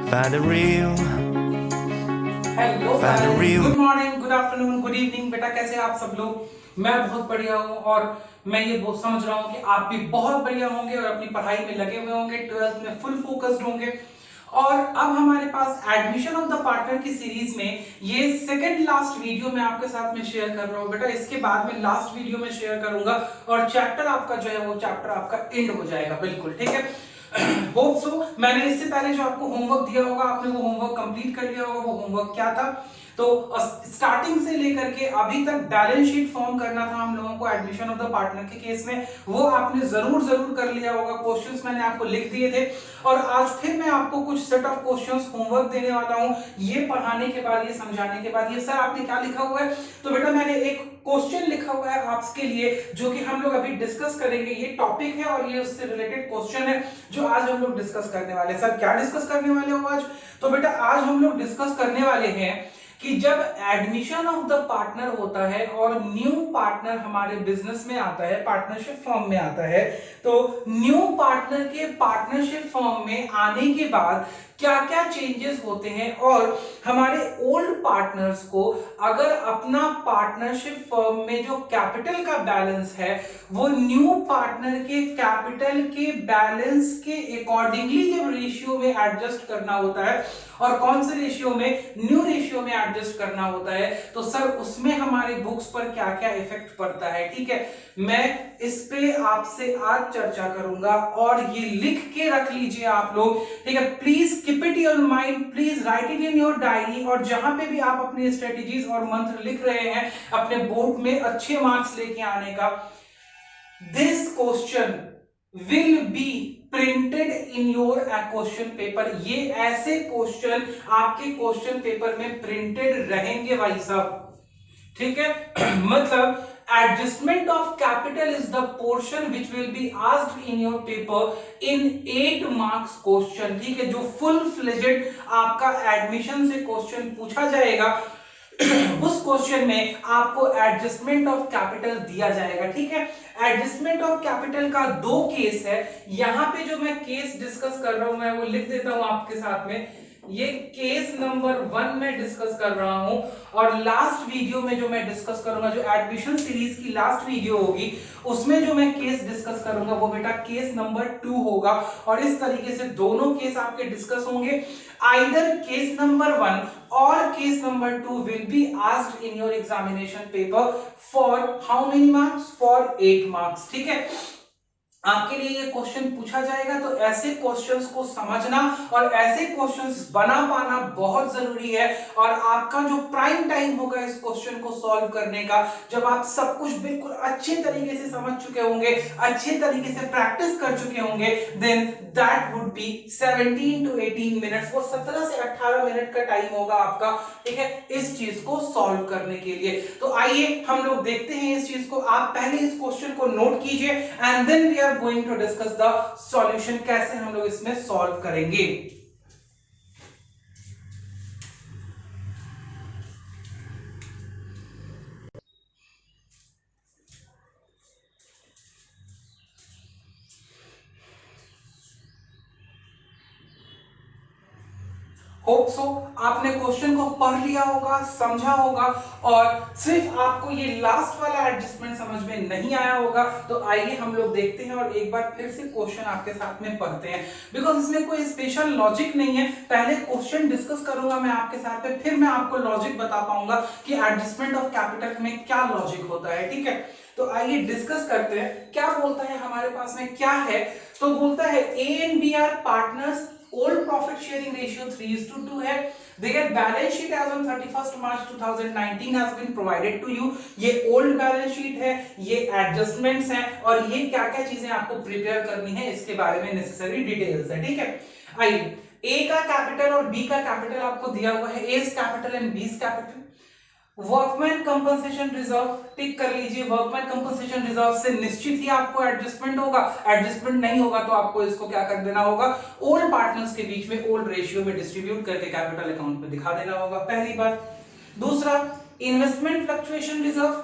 Find a real, hello find a real. Good morning, good afternoon, good evening. बेटा कैसे हैं आप सब लोग? मैं बहुत बढ़िया हूँ और मैं ये बहुत समझ रहा हूँ कि आप भी बहुत बढ़िया होंगे और अपनी पढ़ाई में लगे हुए होंगे, 12th में फुल फोकस्ड होंगे। और अब हमारे पास एडमिशन ऑफ द पार्टनर की सीरीज में ये सेकंड लास्ट वीडियो मैं आपके साथ में शेयर कर रहा हूँ बेटा। इसके बाद में लास्ट वीडियो में शेयर करूंगा और चैप्टर आपका जो है वो चैप्टर आपका एंड हो जाएगा, बिल्कुल ठीक है। होप सो मैंने इससे पहले जो आपको होमवर्क दिया होगा आपने वो होमवर्क कंप्लीट कर लिया होगा। वो होमवर्क क्या था? तो स्टार्टिंग से लेकर के अभी तक बैलेंस शीट फॉर्म करना था हम लोगों को एडमिशन ऑफ द पार्टनर के केस में, वो आपने जरूर जरूर कर लिया होगा। क्वेश्चंस मैंने आपको लिख दिए थे और आज फिर मैं आपको कुछ सेट ऑफ क्वेश्चंस होमवर्क देने वाला हूं। ये पढ़ाने के बाद, ये समझाने के बाद, ये सर आपने क्या लिखा हुआ है? तो बेटा मैंने एक क्वेश्चन लिखा हुआ है आपके लिए जो कि हम लोग अभी डिस्कस करेंगे। ये टॉपिक है और ये उससे रिलेटेड क्वेश्चन है जो आज हम लोग डिस्कस करने वाले हैं। सर क्या डिस्कस करने वाले हो आज? तो बेटा आज हम लोग डिस्कस करने वाले हैं कि जब एडमिशन ऑफ द पार्टनर होता है और न्यू पार्टनर हमारे बिजनेस में आता है, पार्टनरशिप फॉर्म में आता है, तो न्यू पार्टनर के पार्टनरशिप फॉर्म में आने के बाद क्या क्या चेंजेस होते हैं और हमारे ओल्ड पार्टनर्स को अगर अपना पार्टनरशिप फर्म में जो कैपिटल का बैलेंस है वो न्यू पार्टनर के कैपिटल के बैलेंस के अकॉर्डिंगली जब रेशियो में एडजस्ट करना होता है और कौन से रेशियो में? न्यू रेशियो में एडजस्ट करना होता है, तो सर उसमें हमारे बुक्स पर क्या क्या इफेक्ट पड़ता है, ठीक है। मैं इस पे आपसे आज चर्चा करूंगा और ये लिख के रख लीजिए आप लोग, ठीक है। Please keep it your mind, please right it in your diary और जहां पे भी आप अपनी स्ट्रेटेजीज और मंत्र लिख रहे हैं अपने बोर्ड में अच्छे मार्क्स लेके आने का, this question will be printed in your question paper. ये ऐसे क्वेश्चन आपके क्वेश्चन पेपर में प्रिंटेड रहेंगे भाई साहब, ठीक है। मतलब adjustment of capital is the portion which will be asked in your paper in 8 marks question, ठीक है। जो फुल फ्लेजेड आपका एडमिशन से क्वेश्चन पूछा जाएगा उस क्वेश्चन में आपको एडजस्टमेंट ऑफ कैपिटल दिया जाएगा, ठीक है। एडजस्टमेंट ऑफ कैपिटल का दो केस है। यहां पे जो मैं केस डिस्कस कर रहा हूं मैं वो लिख देता हूं आपके साथ में। ये केस नंबर 1 में डिस्कस कर रहा हूं और लास्ट वीडियो में जो मैं डिस्कस करूंगा, जो एडमिशन सीरीज की लास्ट वीडियो होगी उसमें जो मैं केस डिस्कस करूंगा वो बेटा केस नंबर 2 होगा। और इस तरीके से दोनों केस आपके डिस्कस होंगे। आइदर केस नंबर 1 और case number 2 will be asked in your examination paper for how many marks? For 8 marks, ठीक है। आपके लिए ये क्वेश्चन पूछा जाएगा तो ऐसे क्वेश्चंस को समझना और ऐसे क्वेश्चंस बना पाना बहुत जरूरी है। और आपका जो प्राइम टाइम होगा इस क्वेश्चन को सॉल्व करने का, जब आप सब कुछ बिल्कुल अच्छे तरीके से समझ चुके होंगे, अच्छे तरीके से प्रैक्टिस कर चुके होंगे, then that would be 17 to 18 minutes. वो 17 से 18 मिनट का टाइम होगा आपका, ठीक है, इस चीज को सॉल्व करने के लिए। तो आइए हम लोग देखते हैं इस चीज को। आप पहले इस क्वेश्चन को नोट कीजिए and then we are going to discuss the solution, कैसे हम लोग इसमें सॉल्व करेंगे। होप सो आपने क्वेश्चन को पढ़ लिया होगा, समझा होगा और सिर्फ आपको ये लास्ट वाला एडजस्टमेंट समझ में नहीं आया होगा। तो आइए हम लोग देखते हैं और एक बार फिर से क्वेश्चन आपके साथ में पढ़ते हैं, बिकॉज इसमें कोई स्पेशल लॉजिक नहीं है। पहले क्वेश्चन डिस्कस करूंगा मैं आपके साथ में, फिर मैं आपको लॉजिक बता पाऊंगा कि एडजस्टमेंट ऑफ कैपिटल में क्या लॉजिक होता है, ठीक है। तो आइए डिस्कस करते हैं क्या बोलता है हमारे पास में क्या है। तो बोलता है A and B are partners, old profit sharing ratio 3:2 है। their balance sheet as on 31st March 2019 has been provided to you। ये old balance sheet है, ये adjustments हैं और ये क्या क्या चीजें आपको प्रिपेयर करनी है इसके बारे में नेसेसरी डिटेल्स है, ठीक है। आइए ए का कैपिटल और बी का कैपिटल आपको दिया हुआ है, as capital and B's capital. Workman compensation reserve tick कर लीजिए। वर्कमैन कंपनसेशन रिजर्व से निश्चित ही आपको एडजस्टमेंट होगा, एडजस्टमेंट नहीं होगा तो आपको इसको क्या कर देना होगा, ओल्ड पार्टनर्स के बीच में ओल्ड रेशियो में डिस्ट्रीब्यूट करके कैपिटल अकाउंट में दिखा देना होगा, पहली बात। दूसरा, इन्वेस्टमेंट फ्लक्चुएशन रिजर्व।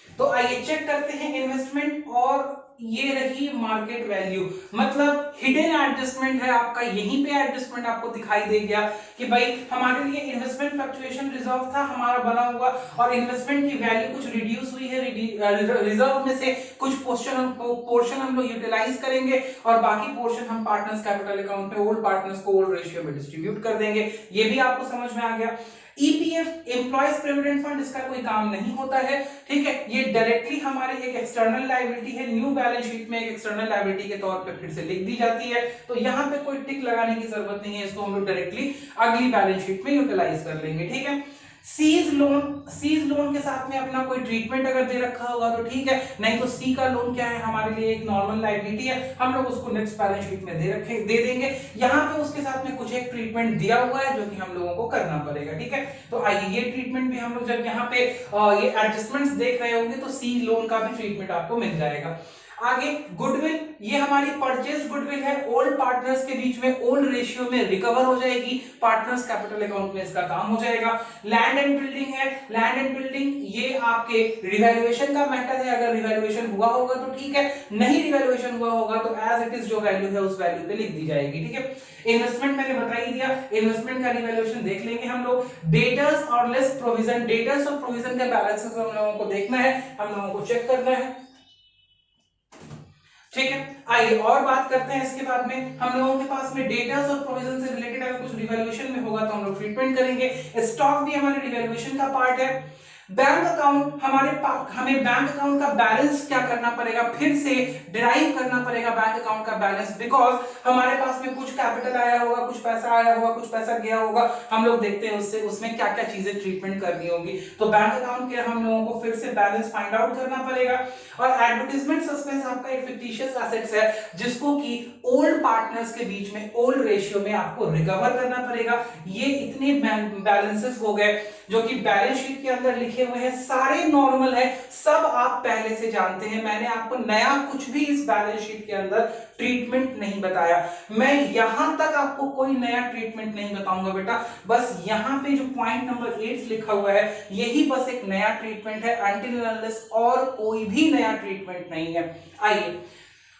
तो आइए चेक करते हैं इन्वेस्टमेंट और ये रही मार्केट वैल्यू, मतलब हिडन एडजस्टमेंट है आपका, यहीं पे एडजस्टमेंट आपको दिखाई दे गया कि भाई हमारे लिए इन्वेस्टमेंट फ्लक्चुएशन रिजर्व था हमारा बना हुआ, और इन्वेस्टमेंट की वैल्यू कुछ रिड्यूस हुई है, रिजर्व में से कुछ पोर्शन हम लोग यूटिलाइज करेंगे और बाकी पोर्शन हम पार्टनर्स कैपिटल अकाउंट में ओल्ड पार्टनर्स को ओल्ड रेशियो में डिस्ट्रीब्यूट कर देंगे। ये भी आपको समझ में आ गया। ईपीएफ एम्प्लॉयज प्रोविडेंट फंड, इसका कोई काम नहीं होता है, ठीक है, ये डायरेक्टली हमारे एक एक्सटर्नल लायबिलिटी है, न्यू बैलेंस शीट में एक एक्सटर्नल लायबिलिटी के तौर पे फिर से लिख दी जाती है, तो यहाँ पे कोई टिक लगाने की जरूरत नहीं है, इसको हम लोग डायरेक्टली अगली बैलेंस शीट में यूटिलाइज कर लेंगे, ठीक है। सीज लोन के साथ में अपना कोई ट्रीटमेंट अगर दे रखा होगा तो ठीक है, नहीं तो सी का लोन क्या है, हमारे लिए एक नॉर्मल लायबिलिटी है, हम लोग उसको नेक्स्ट बैलेंस शीट में दे देंगे। यहाँ पे उसके साथ में कुछ एक ट्रीटमेंट दिया हुआ है जो कि हम लोगों को करना पड़ेगा, ठीक है। तो आइए ये ट्रीटमेंट भी हम लोग जब यहाँ पे ये एडजस्टमेंट्स देख रहे होंगे तो सी लोन का भी ट्रीटमेंट आपको मिल जाएगा। आगे गुडविल, ये हमारी परचेज गुडविल है, ओल्ड पार्टनर्स के बीच में ओल्ड रेशियो में रिकवर हो जाएगी, पार्टनर्स कैपिटल अकाउंट में इसका काम हो जाएगा। लैंड एंड बिल्डिंग है, लैंड एंड बिल्डिंग ये आपके रिवैल्यूएशन का मैटर है, अगर रिवैल्यूएशन हुआ होगा तो ठीक है, नहीं रिवैल्यूएशन हुआ होगा तो एज इट इज जो वैल्यू है उस वैल्यू पे लिख दी जाएगी, ठीक है। इन्वेस्टमेंट मैंने बता ही दिया, इन्वेस्टमेंट का रिवैल्यूएशन देख लेंगे हम लोग। डेटर्स और लेस प्रोविजन, डेटर्स और प्रोविजन के बैलेंसेस हम लोगों को देखना है, हम लोगों को चेक करना है, ठीक है। आइए और बात करते हैं, इसके बाद में हम लोगों के पास में डेटर्स और प्रोविजन से रिलेटेड अगर कुछ रिवैल्यूएशन में होगा तो हम लोग ट्रीटमेंट करेंगे। स्टॉक भी हमारे रिवैल्यूएशन का पार्ट है। बैंक अकाउंट हमें बैंक अकाउंट का बैलेंस क्या करना पड़ेगा, फिर से डिराइव करना पड़ेगा बैंक अकाउंट का बैलेंस, बिकॉज हमारे पास में कुछ कैपिटल आया होगा, कुछ पैसा आया होगा, कुछ पैसा गया होगा, हम लोग देखते हैं उससे उसमें क्या क्या चीजें ट्रीटमेंट करनी होगी, तो बैंक अकाउंट के हम लोगों को फिर से बैलेंस फाइंड आउट करना पड़ेगा। और एडवर्टाइजमेंट सस्पेंस आपका एक फिक्टिशियस एसेट्स है जिसको कि ओल्ड पार्टनर्स के बीच में ओल्ड रेशियो में आपको रिकवर करना पड़ेगा। ये इतने बैलेंसेस हो गए जो कि बैलेंस शीट के अंदर लिखे हुए हैं, सारे नॉर्मल है, सब आप पहले से जानते हैं, मैंने आपको नया कुछ भी इस बैलेंस शीट के अंदर ट्रीटमेंट नहीं बताया, मैं यहां तक आपको कोई नया ट्रीटमेंट नहीं बताऊंगा बेटा, बस यहां पे जो पॉइंट नंबर 8 लिखा हुआ है यही बस एक नया ट्रीटमेंट है, अनटिल अनलेस और कोई भी नया ट्रीटमेंट नहीं है। आइए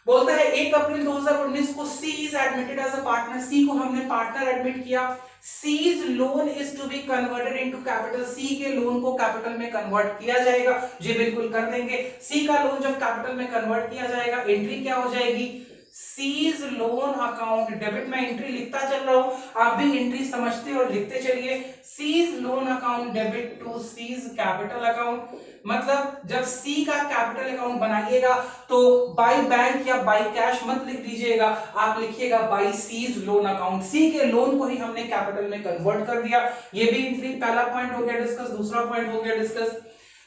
बोलता है 1 अप्रैल 2019 को C is admitted as a partner, C को हमने पार्टनर एडमिट किया, C's loan is to be converted into capital, C के लोन को कैपिटल में कन्वर्ट किया जाएगा, जी बिल्कुल कर देंगे। सी का लोन जब कैपिटल में कन्वर्ट किया जाएगा एंट्री क्या हो जाएगी, सीज लोन अकाउंट डेबिट, में एंट्री लिखता चल रहा हूं, आप भी एंट्री समझते और लिखते चलिए, C's loan account debit to C's capital account, मतलब जब सी का कैपिटल अकाउंट बनाइएगा तो बाय बैंक या बाय कैश मत लिख दीजिएगा, आप लिखिएगा by C's loan account, C के लोन को ही हमने कैपिटल में कन्वर्ट कर दिया, ये भी एंट्री पहला पॉइंट हो गया डिस्कस, दूसरा पॉइंट हो गया डिस्कस,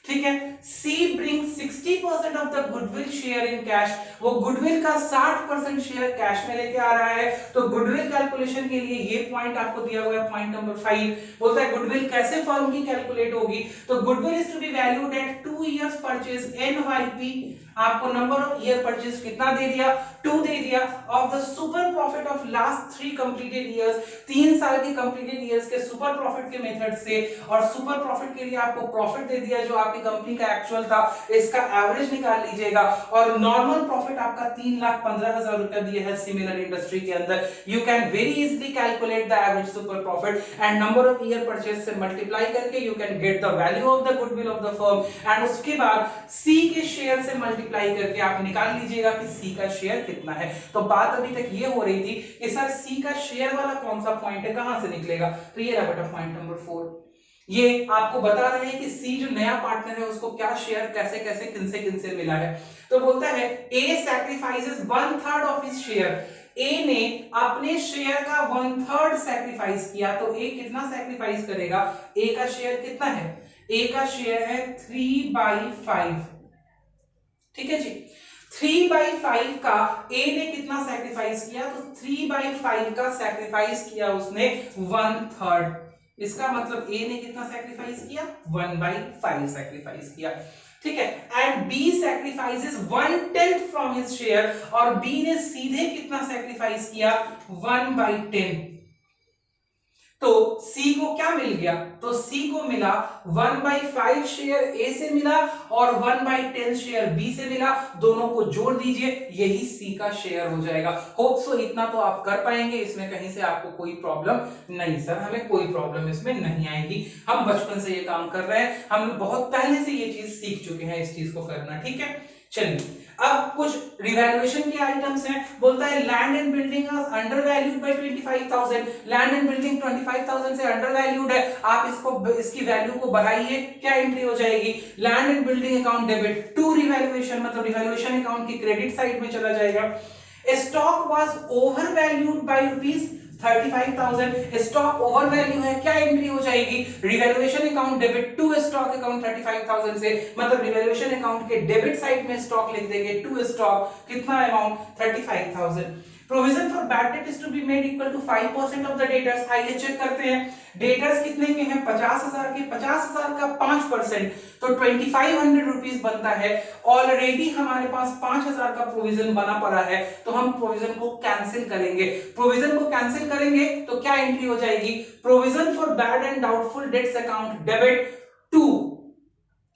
ठीक है। C bring 60% of the goodwill share in cash, वो गुडविल का 60% शेयर कैश में लेके आ रहा है, तो गुडविल कैलकुलेशन के लिए ये पॉइंट आपको दिया हुआ है, पॉइंट नंबर 5 बोलता है गुडविल कैसे फर्म की कैलकुलेट होगी, तो goodwill is to be valued at 2 years purchase NYP, आपको नंबर ऑफ ईयर परचेज कितना दे दिया, 2 दे दिया, of the super profit of last 3 completed years, 3 साल के कंप्लीटेड इयर्स के सुपर प्रॉफिट के मेथड से, और सुपर प्रॉफिट के लिए आपको प्रॉफिट दे दिया जो आपकी कंपनी का एक्चुअल था, इसका एवरेज निकाल लीजिएगा, और नॉर्मल प्रॉफिट आपका 3,15,000 रुपए दिया है सिमिलर इंडस्ट्री के अंदर, you can very easily calculate the average super profit and number of year purchase से मल्टीप्लाई करके you can get the value of the goodwill of the firm, and उसके बाद सी के शेयर से मल्टीप्लाई करके आप निकाल लीजिएगा कि सी का शेयर कितना है। तो बात अभी तक ये हो रही थी कि सर सी का शेयर वाला कौन सा पॉइंट है, कहां से निकलेगा, तो ये रहा बेटा पॉइंट नंबर 4, ये आपको बता रहे हैं कि सी जो नया पार्टनर है उसको क्या शेयर कैसे कैसे किनसे मिला है, तो बोलता है ए सैक्रिफाइसेस 1/3 ऑफ हिज शेयर, ए ने अपने शेयर का 1/3 सैक्रिफाइस किया, तो ए कितना सैक्रिफाइस करेगा, ए का शेयर कितना है, ए का शेयर है 3/5, ठीक है जी, 3/5 का ए ने कितना सैक्रिफाइस किया, तो 3/5 का सैक्रिफाइस किया उसने 1/3, इसका मतलब ए ने कितना सैक्रिफाइस किया, 1/5 सैक्रिफाइस किया, ठीक है। And B sacrifices 1/10 from his share, और बी ने सीधे कितना सैक्रिफाइस किया, 1/10, तो सी को क्या मिल गया, तो सी को मिला 1/5 शेयर ए से मिला और 1/10 शेयर बी से मिला, दोनों को जोड़ दीजिए, यही सी का शेयर हो जाएगा। होप सो इतना तो आप कर पाएंगे, इसमें कहीं से आपको कोई प्रॉब्लम नहीं सर, हमें कोई प्रॉब्लम इसमें नहीं आएगी, हम बचपन से ये काम कर रहे हैं, हम बहुत पहले से ये चीज सीख चुके हैं इस चीज को करना, ठीक है। चलिए अब कुछ रिवैल्यूएशन के आइटम्स हैं, बोलता है land and building are under valued by 25,000, land and building 25,000 से अंडर वैल्यूड है, आप इसको इसकी वैल्यू को बढ़ाइए, क्या एंट्री हो जाएगी, land and building account debit to revaluation, मतलब रिवैल्यूएशन अकाउंट की क्रेडिट साइड में चला जाएगा। Stock was over valued by rupees 35,000, stock over value है, क्या एंट्री हो जाएगी, revaluation account debit to stock account 35,000 से, मतलब रिवैल्यूएशन अकाउंट के डेबिट साइड में स्टॉक लिख देंगे टू स्टॉक, कितना amount 35,000। Provision for bad debt is to be made equal to 5% of the debtors, आइए चेक करते हैं, डेटर्स कितने के हैं 50,000 के, 50,000 का 5% तो 2500 रुपीस बनता है, ऑलरेडी हमारे पास 5,000 का प्रोविजन बना पड़ा है, तो हम प्रोविजन को कैंसिल करेंगे, प्रोविजन को कैंसिल करेंगे तो क्या एंट्री हो जाएगी, provision for bad and doubtful debts account debit to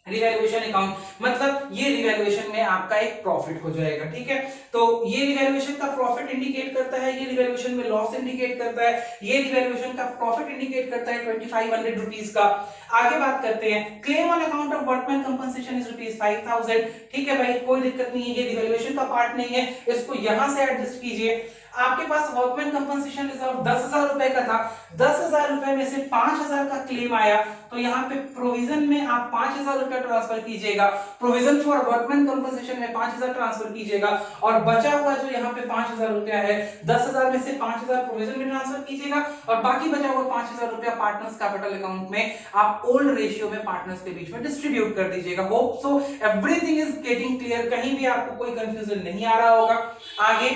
revaluation account, मतलब ये रिवैल्यूएशन में आपका एक प्रॉफिट हो जाएगा, ठीक है। तो ये रिवैल्यूएशन का प्रॉफिट इंडिकेट करता है, ये रिवैल्यूएशन में लॉस इंडिकेट करता है, ये रिवैल्यूएशन का प्रॉफिट इंडिकेट करता है 2500 रुपीस का। आगे बात करते हैं, claim on account of workman compensation is rupees 5,000, ठीक है भाई, कोई दिक्कत नहीं है, ये रिवैल्यूएशन का पार्ट नहीं है, इसको यहां से एडजस्ट कीजिए। आपके पास वर्कमैन कंपनसेशन रिजर्व 10,000 रुपए का था, 10,000 रुपए में से 5,000 का क्लेम आया, तो यहाँ पे प्रोविजन में आप 5,000 रुपया ट्रांसफर कीजिएगा, प्रोविजन फॉर वर्कमैन कंपनसेशन में 5,000 ट्रांसफर कीजिएगा, और बचा हुआ जो यहाँ पे 5,000 रुपया है, 10,000 में से 5,000 प्रोविजन में ट्रांसफर कीजिएगा, और बाकी बचा हुआ 5,000 रुपया पार्टनर्स कैपिटल अकाउंट में आप ओल्ड रेशियो में पार्टनर्स के बीच में डिस्ट्रीब्यूट कर दीजिएगा। Hope so everything is getting clear, कहीं भी आपको कोई कंफ्यूजन नहीं आ रहा होगा। आगे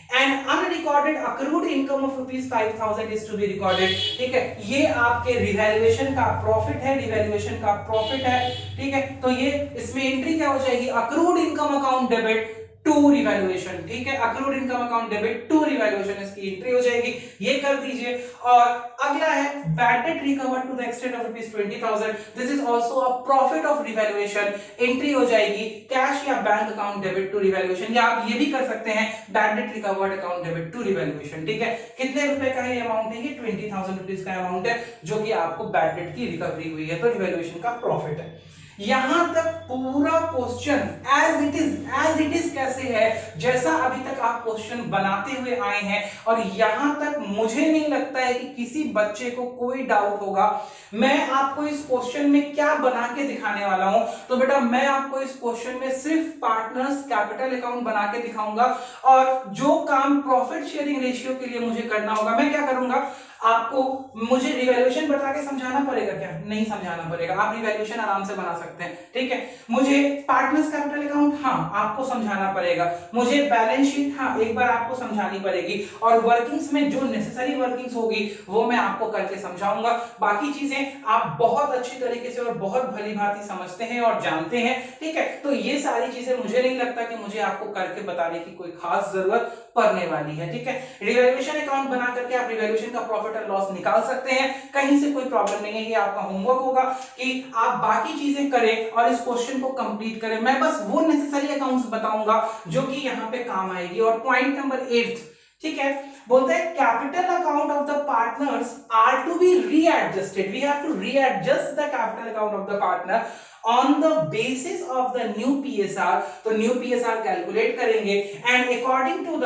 and unrecorded accrued income of rupees 5,000 is to be recorded, ठीक है, ये आपके रिवैल्यूएशन का प्रॉफिट है, रिवैल्यूएशन का प्रॉफिट है, ठीक है, तो ये इसमें एंट्री क्या हो जाएगी, accrued income account debit to revaluation, ठीक है, accrued income account debit to revaluation इसकी एंट्री हो जाएगी, ये कर दीजिए। और अगला है bad debt recovered to the extent of rupees 20,000, this is also a profit of revaluation, entry हो जाएगी कैश या bank account debit to revaluation, या आप ये भी कर सकते हैं bad debt recovered account debit to revaluation, ठीक है। कितने रुपए का ये अमाउंट है, ये 20,000 रुपीस का अमाउंट है जो कि आपको बैड डेट की रिकवरी हुई है, तो रिवैल्यूएशन का प्रॉफिट है। यहां तक पूरा क्वेश्चन एज इट इज कैसे है, जैसा अभी तक आप क्वेश्चन बनाते हुए आए हैं, और यहां तक मुझे नहीं लगता है कि किसी बच्चे को कोई डाउट होगा। मैं आपको इस क्वेश्चन में क्या बना के दिखाने वाला हूं, तो बेटा मैं आपको इस क्वेश्चन में सिर्फ पार्टनर्स कैपिटल अकाउंट बना के दिखाऊंगा, और जो काम प्रॉफिट शेयरिंग रेशियो के लिए मुझे करना होगा, मैं क्या करूंगा, आपको मुझे रिवैल्यूएशन बता के समझाना पड़ेगा क्या, नहीं समझाना पड़ेगा, आप रिवैल्यूएशन आराम से बना सकते हैं, ठीक है। मुझे पार्टनर्स कैपिटल अकाउंट, हाँ आपको समझाना पड़ेगा, मुझे बैलेंस शीट, हाँ एक बार आपको समझानी पड़ेगी, और वर्किंग्स में जो नेसेसरी वर्किंग्स होगी वो मैं आपको करके समझाऊंगा, बाकी चीजें आप बहुत अच्छी तरीके से और बहुत भली भांति समझते हैं और जानते हैं, ठीक है। तो ये सारी चीजें मुझे नहीं लगता कि मुझे आपको करके बताने की कोई खास जरूरत पड़ने वाली है, ठीक है। रिवैल्यूएशन अकाउंट बना करके आप रिवैल्यूएशन का प्रॉफिट और लॉस निकाल सकते हैं, कहीं से कोई प्रॉब्लम नहीं है, ये आपका होमवर्क होगा कि आप बाकी चीजें करें और इस क्वेश्चन को कंप्लीट करें। मैं बस वो नेसेसरी अकाउंट्स बताऊंगा जो कि यहाँ पे काम आएगी। और पॉइंट नंबर 8, ठीक है, बोलते हैं capital account of the partners are to be readjusted, we have to readjust the capital account of the partner on the basis of the new PSR, तो न्यू PSR कैलकुलेट करेंगे, and according to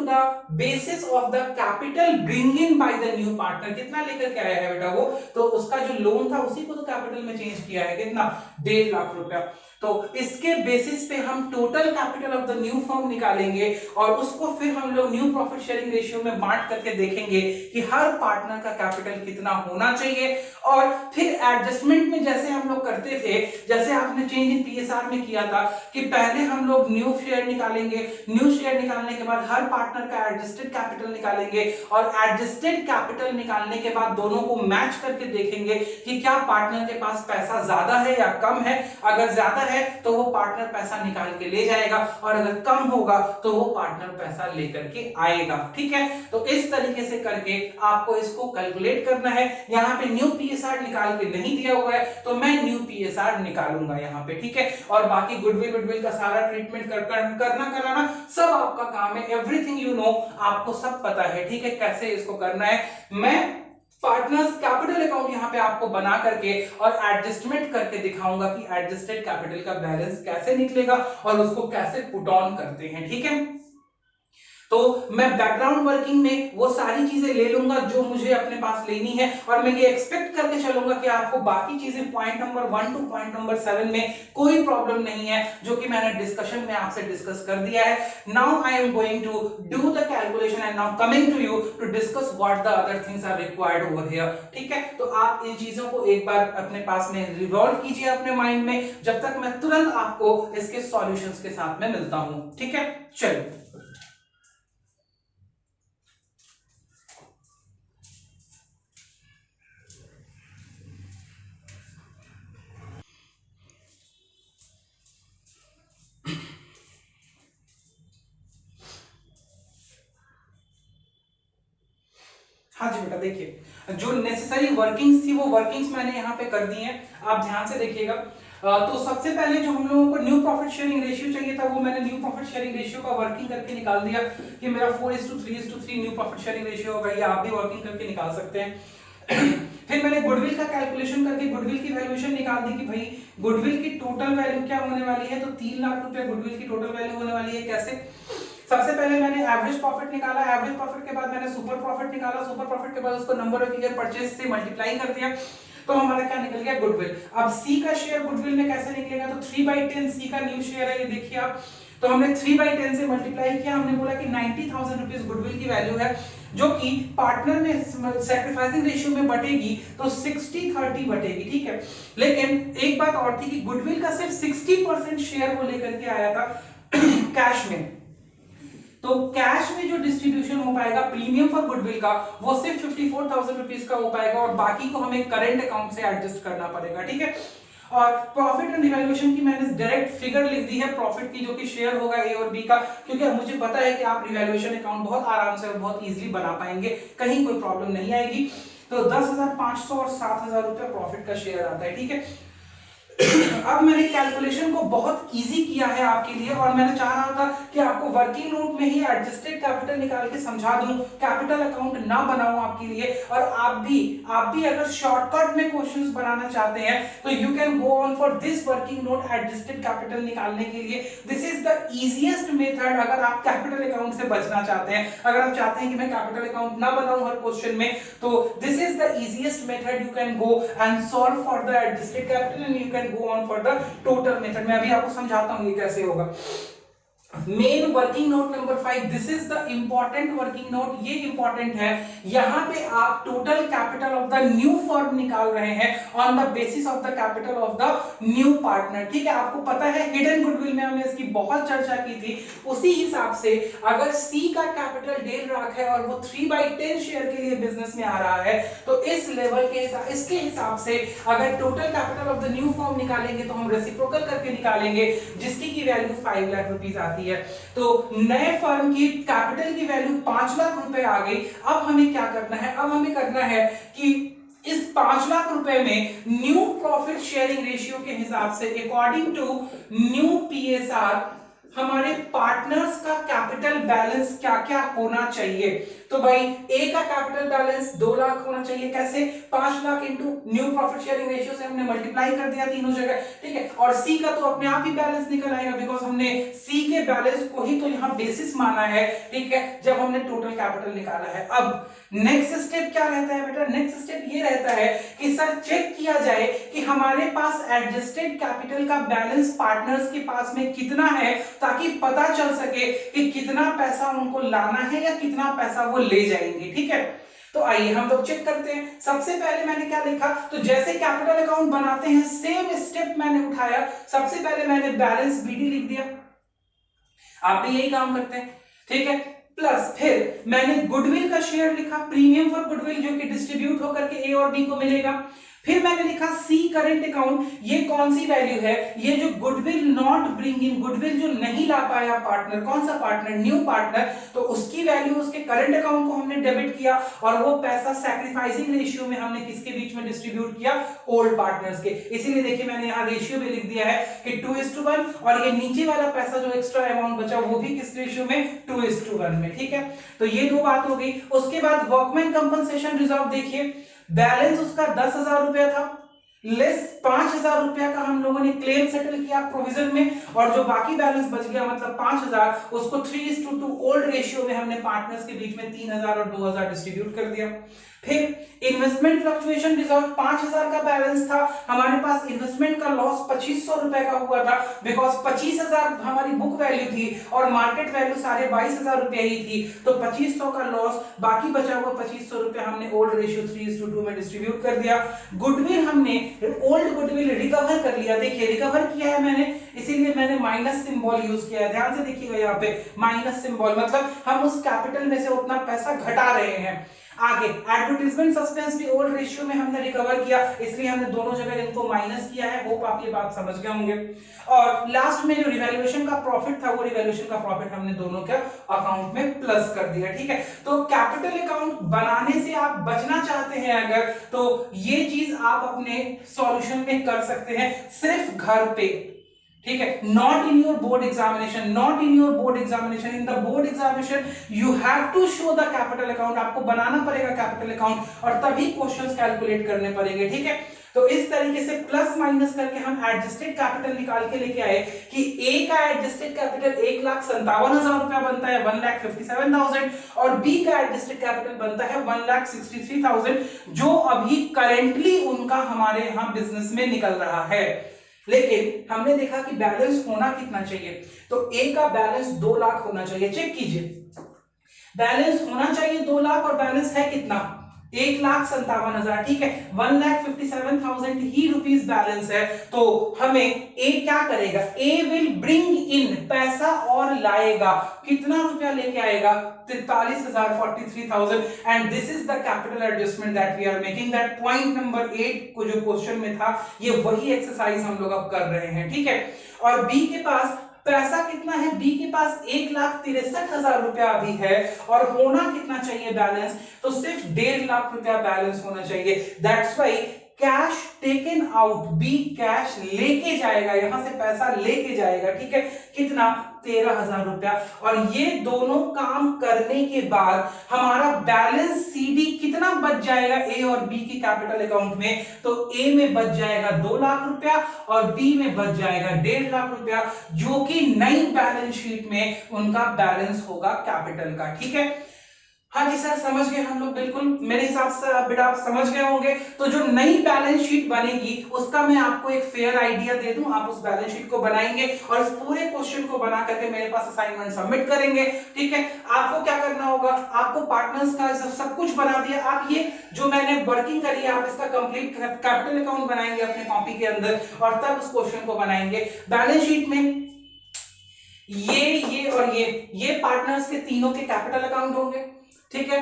the basis of the capital bring in by the new partner, कितना लेकर के आया है बेटा वो, तो उसका जो लोन था उसी को तो कैपिटल में चेंज किया है, कितना 1.5 लाख रुपया, तो इसके बेसिस पे हम total capital of the new firm निकालेंगे, और उसको फिर हम लोग न्यू प्रॉफिट शेयरिंग रेशियो में बांट करके देखेंगे कि हर पार्टनर का कैपिटल कितना होना चाहिए, और फिर एडजस्टमेंट में जैसे हम लोग करते थे, जैसे आपने चेंज इन PSR में किया था कि पहले हम लोग न्यू शेयर निकालेंगे, न्यू शेयर निकालने के बाद हर पार्टनर का एडजस्टेड कैपिटल निकालेंगे और एडजस्टेड कैपिटल निकालने के बाद दोनों को मैच करके देखेंगे कि क्या पार्टनर के पास पैसा ज्यादा है या कम है। अगर ज्यादा है तो वो पार्टनर पैसा निकाल के ले जाएगा और अगर कम होगा तो वो पार्टनर पैसा लेकर के आएगा। ठीक है, तो इस तरीके से करके आपको इसको कैलकुलेट करना है। यहाँ पे न्यू पीएसआर निकाल के नहीं दिया हुआ है तो मैं न्यू पीएसआर निकालूंगा यहाँ पे। ठीक है, और बाकी गुडविल वुडविल का सारा ट्रीटमेंट करना कराना सब आपका काम है। एवरीथिंग यू नो, आपको सब पता है। ठीक है, कैसे इसको करना है। मैं पार्टनर्स कैपिटल अकाउंट यहाँ पे आपको बना करके और एडजस्टमेंट करके दिखाऊंगा कि एडजस्टेड कैपिटल का बैलेंस कैसे निकलेगा और उसको कैसे पुट ऑन करते हैं। ठीक है, तो मैं बैकग्राउंड वर्किंग में वो सारी चीजें ले लूंगा जो मुझे अपने पास लेनी है और मैं ये एक्सपेक्ट करके चलूंगा कि आपको बाकी चीजें point number 1 two point number 7 में कोई प्रॉब्लम नहीं है, जो कि मैंने डिस्कशन में आपसे डिस्कस कर दिया है। Now I am going to do the calculation and now coming to you to discuss what the other things are required over here. ठीक है, तो आप इन चीजों को एक बार अपने पास में रिवॉल्व कीजिए अपने माइंड में, जब तक मैं तुरंत आपको इसके सॉल्यूशंस के साथ में मिलता हूं। ठीक है, चलिए। हाँ जी बेटा, देखिए जो नेसेसरी वर्किंग्स थी वो वर्किंग्स मैंने यहाँ पे कर दी हैं, आप ध्यान से देखिएगा। तो सबसे पहले जो हम लोगों को न्यू प्रॉफिट शेयरिंग रेशियो चाहिए था वो मैंने न्यू प्रॉफिट शेयरिंग रेशियो का वर्किंग करके निकाल दिया कि मेरा 4:3:3 न्यू प्रॉफिट शेयरिंग रेशियो होगा। ये आप भी वर्किंग करके निकाल सकते हैं। फिर मैंने गुडविल का कैलकुलेशन करके गुडविल की वैल्यूएशन निकाल दी कि भाई गुडविल की टोटल वैल्यू क्या होने वाली है, तो 3 लाख रुपए गुडविल की टोटल वैल्यू होने वाली है। कैसे? सबसे पहले मैंने एवरेज प्रॉफिट निकाला, एवरेज प्रॉफिट के बाद मैंने सुपर प्रॉफिट निकाला, सुपर प्रॉफिट के बाद उसको नंबर ऑफ ईयर परचेज से मल्टीप्लाई कर दिया, तो हमारा क्या निकल गया? गुडविल। अब सी का शेयर गुडविल में कैसे निकलेगा? तो 3/10 सी का न्यू शेयर है, ये देखिए आप। तो हमने 3/10 से मल्टीप्लाई किया, हमने बोला कि 90,000 रुपीज गुडविल की वैल्यू है, जो कि पार्टनर में सैक्रिफाइसिंग रेशियो में बटेगी तो 60-30 बटेगी। ठीक है, लेकिन एक बात और थी कि गुडविल का सिर्फ 60% शेयर वो लेकर के आया था कैश में, तो कैश में जो डिस्ट्रीब्यूशन हो पाएगा प्रीमियम फॉर गुडविल का वो सिर्फ 54,000 रुपीज का हो पाएगा और बाकी को हमें करंट अकाउंट से एडजस्ट करना पड़ेगा। ठीक है, और प्रॉफिट एंड रिवैल्यूएशन की मैंने डायरेक्ट फिगर लिख दी है प्रॉफिट की, जो कि शेयर होगा ए और बी का, क्योंकि मुझे पता है कि आप रिवैल्यूएशन अकाउंट बहुत आराम से और बहुत इजीली बना पाएंगे, कहीं कोई प्रॉब्लम नहीं आएगी। तो 10,500 और 7,000 रुपए प्रॉफिट का शेयर आता है। ठीक है, अब मैंने कैलकुलेशन को बहुत इजी किया है आपके लिए और मैंने चाह रहा था कि आपको वर्किंग नोट में ही एडजस्टेड कैपिटल निकाल के समझा दूं, कैपिटल अकाउंट ना बनाऊं आपके लिए। और आप भी अगर शॉर्टकट में क्वेश्चंस बनाना चाहते हैं तो you can go on for this working note adjusted capital निकालने के लिए। This is the easiest method अगर आप कैपिटल अकाउंट से बचना चाहते हैं। अगर आप चाहते हैं कि मैं कैपिटल अकाउंट ना बनाऊं हर क्वेश्चन में, तो this is the easiest method, you can go and solve for the adjusted capital and you can go on for the total method। मैं अभी आपको समझाता हूं ये कैसे होगा। Main working note number 5, this is the important working note. ये important है, यहां पे आप total capital of the new firm निकाल रहे हैं on the basis of the capital of the new partner. ठीक है, आपको पता है हिडन गुडविल में हमने इसकी बहुत चर्चा की थी। उसी हिसाब से अगर सी का कैपिटल 1.5 लाख है और वो 3/10 शेयर के लिए बिजनेस में आ रहा है, तो इस लेवल के इसके हिसाब से अगर total capital of the new firm निकालेंगे तो हम रेसिप्रोकल करके निकालेंगे, जिसकी की वैल्यू 5 लाख रुपीस आती है। तो नए फर्म की कैपिटल की वैल्यू 5 लाख रुपए आ गई। अब हमें क्या करना है? अब हमें करना है कि इस 5 लाख रुपए में न्यू प्रॉफिट शेयरिंग रेशियो के हिसाब से अकॉर्डिंग टू न्यू पीएसआर हमारे पार्टनर्स का कैपिटल बैलेंस क्या क्या होना चाहिए। तो भाई ए का कैपिटल बैलेंस 2 लाख होना चाहिए। कैसे? 5 lakh into new profit sharing ratio से हमने मल्टीप्लाई कर दिया तीनों जगह। ठीक है, और सी का तो अपने आप ही बैलेंस निकल आएगा, बिकॉज हमने सी के बैलेंस को ही तो यहाँ बेसिस माना है। ठीक है, जब हमने टोटल कैपिटल निकाला है। अब नेक्स्ट स्टेप क्या रहता है बेटा? नेक्स्ट स्टेप ये रहता है कि सर चेक किया जाए कि हमारे पास एडजस्टेड कैपिटल का बैलेंस पार्टनर्स के पास में कितना है, ताकि पता चल सके कि कितना पैसा उनको लाना है या कितना पैसा वो ले जाएंगे। ठीक है, तो आइए हम लोग चेक करते हैं। सबसे पहले मैंने क्या लिखा? तो जैसे कैपिटल अकाउंट बनाते हैं सेम स्टेप मैंने उठाया। सबसे पहले मैंने बैलेंस बीडी लिख दिया। आप भी यही काम करते हैं। ठीक है। प्लस फिर मैंने गुडविल का शेयर लिखा, प्रीमियम फॉर गुडविल, जो कि डिस्ट्रीब्यूट होकर के ए और बी को मिलेगा। फिर मैंने लिखा सी करंट अकाउंट, ये कौन सी वैल्यू है, ये जो goodwill not bring in, goodwill जो नहीं ला पाया पार्टनर, कौन सा पार्टनर, न्यू पार्टनर, तो उसकी वैल्यू उसके करंट अकाउंट को हमने डेबिट किया और वो पैसा सैक्रिफाइसिंग रेशियो में हमने किसके बीच में डिस्ट्रीब्यूट किया, ओल्ड पार्टनर्स के। इसीलिए देखिए मैंने यहाँ रेशियो भी लिख दिया है कि 2:1, और ये नीचे वाला पैसा जो एक्स्ट्रा अमाउंट बचा वो भी किस रेशियो में, 2:1 में। ठीक है, तो ये दो बात हो गई। उसके बाद वर्कमैन कंपनसेशन रिजर्व, देखिए बैलेंस उसका 10,000 रुपया था, लेस 5,000 रुपया का हम लोगों ने क्लेम सेटल किया प्रोविजन में, और जो बाकी बैलेंस बच गया मतलब 5,000, उसको 3:2 ओल्ड रेशियो में हमने पार्टनर्स के बीच में 3,000 और 2,000 डिस्ट्रीब्यूट कर दिया। फिर इन्वेस्टमेंट फ्लक्चुएशन रिजर्व, 5,000 का बैलेंस था हमारे पास, इन्वेस्टमेंट का लॉस 2,500 रुपए का हुआ था, बिकॉज 25,000 हमारी बुक वैल्यू थी और मार्केट वैल्यू साढ़े 22,000 रुपए ही थी, तो 2,500 का लॉस, बाकी बचा हुआ 2,500 रुपए हमने ओल्ड रेशियो 3:2 में डिस्ट्रीब्यूट कर दिया। गुडविल हमने ओल्ड गुडविल रिकवर कर लिया, देखिए रिकवर किया है मैंने, इसीलिए मैंने माइनस सिंबल यूज किया है, ध्यान से देखिएगा यहाँ पे माइनस सिंबल, मतलब हम उस कैपिटल में से उतना पैसा घटा रहे हैं। आगे एडवर्टाइजमेंट सस्पेंस भी ओल्ड रेशियो में हमने रिकवर किया, इसलिए हमने दोनों जगह इनको माइनस किया है, होप आप ये बात समझ गए होंगे। और लास्ट में जो रिवैल्यूएशन का प्रॉफिट था वो रिवैल्यूएशन का प्रॉफिट हमने दोनों के अकाउंट में प्लस कर दिया। ठीक है, तो कैपिटल अकाउंट बनाने से आप बचना चाहते हैं अगर, तो ये चीज आप अपने सॉल्यूशन में कर सकते हैं सिर्फ घर पे। ठीक है, not in your board examination, not in your board examination, in the board examination you have to show the capital account, आपको बनाना पड़ेगा कैपिटल अकाउंट और तभी क्वेश्चंस कैलकुलेट करने पड़ेंगे। ठीक है, तो इस तरीके से प्लस माइनस करके हम एडजस्टेड कैपिटल निकाल के लेके आए कि ए का एडजस्टेड कैपिटल 1,57,000 रुपया बनता है, 1,57,000, और बी का एडजस्टेड कैपिटल बनता है 1,63,000, जो अभी करेंटली उनका हमारे यहां बिजनेस में निकल रहा है। लेकिन हमने देखा कि बैलेंस होना कितना चाहिए, तो ए का बैलेंस 2 लाख होना चाहिए। चेक कीजिए, बैलेंस होना चाहिए 2 लाख और बैलेंस है कितना, 1,57,000। ठीक है, 1,57,000 ही रुपीस बैलेंस है, तो हमें ए क्या करेगा, ए विल ब्रिंग इन, पैसा और लाएगा, कितना रुपया लेके आएगा, 43,000, 43,000, and this is the capital adjustment that we are making, that point number 8 को जो क्वेश्चन में था, ये वही एक्सरसाइज हम लोग अब कर रहे हैं। ठीक है, और बी के पास पैसा कितना है, बी के पास 1,63,000 रुपया अभी है, और होना कितना चाहिए बैलेंस, तो सिर्फ 1.5 लाख रुपया बैलेंस होना चाहिए। That's why cash taken out, B cash लेके जाएगा, यहां से पैसा लेके जाएगा। ठीक है, कितना, 13,000 रुपया, और ये दोनों काम करने के बाद हमारा बैलेंस सीडी कितना बच जाएगा ए और बी की कैपिटल अकाउंट में, तो ए में बच जाएगा 2 लाख रुपया और बी में बच जाएगा 1.5 लाख रुपया, जो कि नई बैलेंस शीट में उनका बैलेंस होगा कैपिटल का। ठीक है, हाँ जी सर समझ गए हम लोग, बिल्कुल मेरे हिसाब से बेटा आप समझ गए होंगे। तो जो नई बैलेंस शीट बनेगी उसका मैं आपको एक फेयर आइडिया दे दूं, आप उस बैलेंस शीट को बनाएंगे और इस पूरे क्वेश्चन को बना करके मेरे पास असाइनमेंट सबमिट करेंगे। ठीक है, आपको क्या करना होगा, आपको पार्टनर्स का सब कुछ बना दिया, आप ये जो मैंने वर्किंग करी है आप इसका कंप्लीट कैपिटल अकाउंट बनाएंगे अपने कॉपी के अंदर और तब उस क्वेश्चन को बनाएंगे। बैलेंस शीट में ये और ये पार्टनर्स के तीनों के कैपिटल अकाउंट होंगे। ठीक है,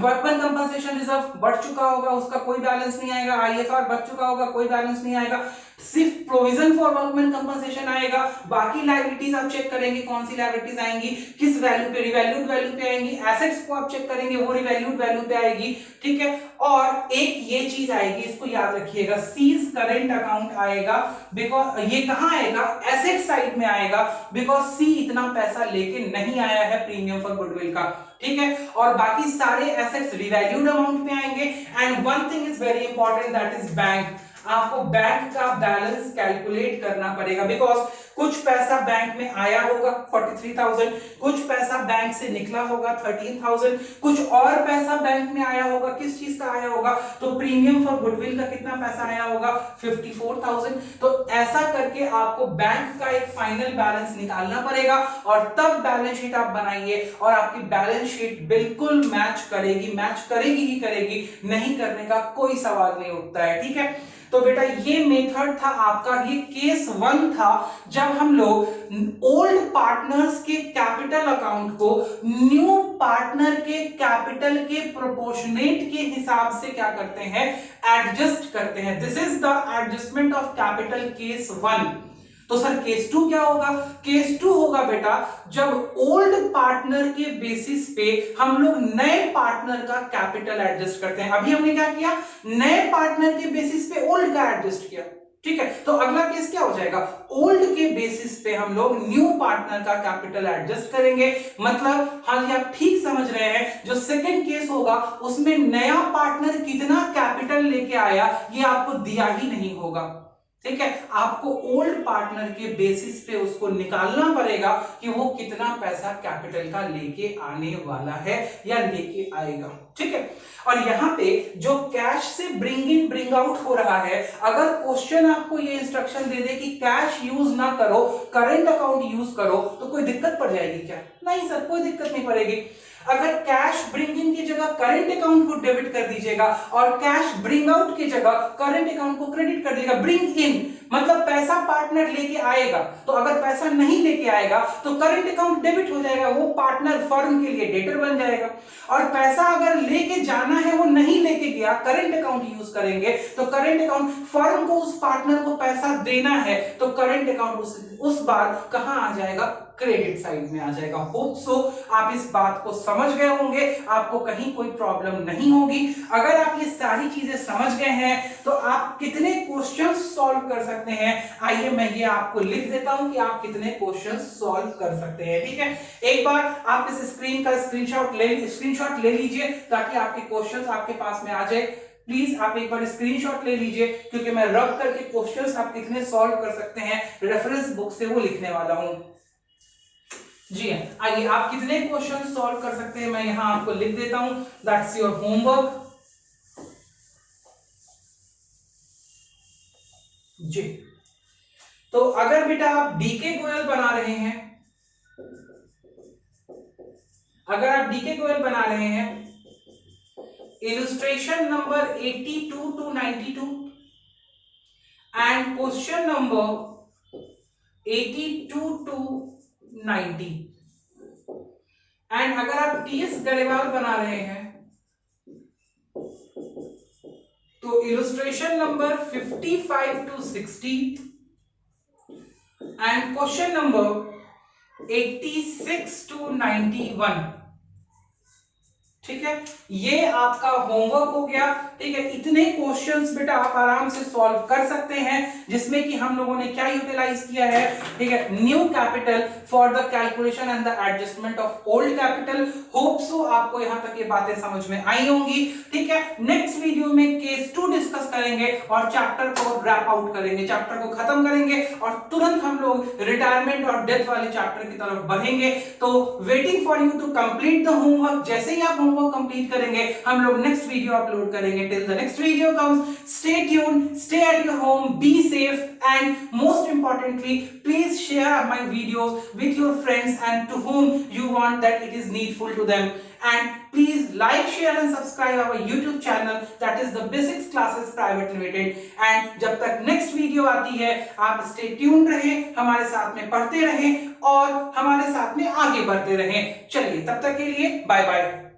वर्कमैन कंपनसेशन रिजर्व बढ़ चुका होगा, उसका कोई बैलेंस नहीं आएगा, आईएफआर बढ़ चुका होगा, कोई बैलेंस नहीं आएगा, सिर्फ प्रोविजन फॉर वर्कमैन कंपनसेशन आएगा। बाकी लायबिलिटीज आप चेक करेंगे कौन सी लायबिलिटीज आएंगी, किस वैल्यू पे, रिवैल्यूड वैल्यू पे आएंगी, एसेट्स को आप चेक करेंगे वो रिवैल्यूड वैल्यू पे आएगी। ठीक है, और एक ये चीज आएगी, इसको याद रखिएगा, सीज करंट अकाउंट आएगा, बिकॉज ये कहां आएगा, एसेट साइड में आएगा, बिकॉज सी इतना पैसा लेके नहीं आया है प्रीमियम फॉर गुडविल का। ठीक है, और बाकी सारे एसेट्स रिवैल्यूड अमाउंट में आएंगे। And one thing is very important, that is bank, आपको बैंक का बैलेंस कैलकुलेट करना पड़ेगा, बिकॉज कुछ पैसा बैंक में आया होगा 43,000, कुछ पैसा बैंक से निकला होगा 13,000, कुछ और पैसा बैंक में आया होगा, किस चीज का आया होगा, तो प्रीमियम फॉर गुडविल का कितना पैसा आया होगा 54,000। तो ऐसा करके आपको बैंक का एक फाइनल बैलेंस निकालना पड़ेगा और तब बैलेंस शीट आप बनाइए और आपकी बैलेंस शीट बिल्कुल मैच करेगी ही करेगी, नहीं करने का कोई सवाल नहीं उठता है। ठीक है, तो बेटा ये मेथड था आपका, ये केस 1 था जब हम लोग ओल्ड पार्टनर्स के कैपिटल अकाउंट को न्यू पार्टनर के कैपिटल के प्रोपोर्शनेट के हिसाब से क्या करते हैं, एडजस्ट करते हैं। This is the adjustment of capital case 1। तो सर केस 2 क्या होगा? केस 2 होगा बेटा जब ओल्ड पार्टनर के बेसिस पे हम लोग नए पार्टनर का कैपिटल एडजस्ट करते हैं। अभी हमने क्या किया, नए पार्टनर के बेसिस पे ओल्ड का एडजस्ट किया, ठीक है। तो अगला केस क्या हो जाएगा, ओल्ड के बेसिस पे हम लोग न्यू पार्टनर का कैपिटल एडजस्ट करेंगे। मतलब हाँ जी, आप ठीक समझ रहे हैं, जो सेकंड केस होगा उसमें नया पार्टनर कितना कैपिटल लेके आया ये आपको दिया ही नहीं होगा, ठीक है। आपको ओल्ड पार्टनर के बेसिस पे उसको निकालना पड़ेगा कि वो कितना पैसा कैपिटल का लेके आने वाला है या लेके आएगा, ठीक है। और यहां पे जो कैश से ब्रिंग इन ब्रिंग आउट हो रहा है, अगर क्वेश्चन आपको ये इंस्ट्रक्शन दे दे कि कैश यूज ना करो, करंट अकाउंट यूज करो, तो कोई दिक्कत पड़ जाएगी क्या? नहीं सर, कोई दिक्कत नहीं पड़ेगी। अगर कैश ब्रिंग इन की जगह करंट अकाउंट को डेबिट कर दीजिएगा और कैश ब्रिंग आउट की जगह करंट अकाउंट को क्रेडिट कर दीजिएगा। ब्रिंग इन मतलब पैसा पार्टनर लेके आएगा, तो अगर पैसा नहीं लेके आएगा तो करंट अकाउंट डेबिट हो जाएगा, वो पार्टनर फर्म के लिए डेटर बन जाएगा। और पैसा अगर लेके जाना है, वो नहीं लेके गया, करंट अकाउंट यूज करेंगे, तो करंट अकाउंट फर्म को उस पार्टनर को पैसा देना है, तो करंट अकाउंट उस बार कहां आ जाएगा, क्रेडिट साइड में आ जाएगा। होप सो आप इस बात को समझ गए होंगे, आपको कहीं कोई प्रॉब्लम नहीं होगी। अगर आप ये सारी चीजें समझ गए हैं तो आप कितने क्वेश्चंस सॉल्व कर सकते हैं, आइए मैं ये आपको लिख देता हूं कि आप कितने क्वेश्चंस सॉल्व कर सकते हैं, ठीक है। एक बार आप इस स्क्रीन का स्क्रीनशॉट ले लीजिए ताकि आपके क्वेश्चंस आपके पास में आ जाए। प्लीज आप एक बार स्क्रीनशॉट ले लीजिए, क्योंकि मैं रब करके क्वेश्चंस आप कितने सॉल्व कर सकते हैं रेफरेंस बुक से वो लिखने वाला हूं। जी आइए, आप कितने क्वेश्चन सॉल्व कर सकते हैं मैं यहां आपको लिख देता हूं। That's your homework. जी, तो अगर बेटा आप डीके गोयल बना रहे हैं, अगर आप डीके गोयल बना रहे हैं, illustration number 82 to 92 and question number 82 to 90, and अगर आप टीएस गरेवाल बना रहे हैं तो illustration number 55 to 60 and question number 86 to 91, ठीक है। ये आपका होमवर्क हो गया, ठीक है। इतने क्वेश्चंस बेटा आप आराम से सॉल्व कर सकते हैं, जिसमें कि हम लोगों ने क्या यूटिलाइज किया है, ठीक है, new capital for the calculation and the adjustment of old capital. Hope so आपको यहां तक ये बातें समझ में आई होंगी, ठीक है। नेक्स्ट वीडियो में केस 2 डिस्कस करेंगे और चैप्टर को रैप आउट करेंगे, चैप्टर को खत्म करेंगे और तुरंत हम लोग रिटायरमेंट और डेथ वाले चैप्टर की तरफ बढ़ेंगे। तो waiting for you to complete the homework. जैसे ही आप होमवर्क कंप्लीट करेंगे हम लोग नेक्स्ट वीडियो अपलोड करेंगे। Till the next video comes, stay tuned, stay at your home, be safe and most importantly please share my videos with your friends and to whom you want that it is needful to them, and please like, share and subscribe our YouTube channel, that is the Basics Classes Private Limited। and जब तक next video आती है आप stay tuned रहें, हमारे साथ में पढ़ते रहें और हमारे साथ में आगे बढ़ते रहें। चलिए तब तक के लिए बाय बाय।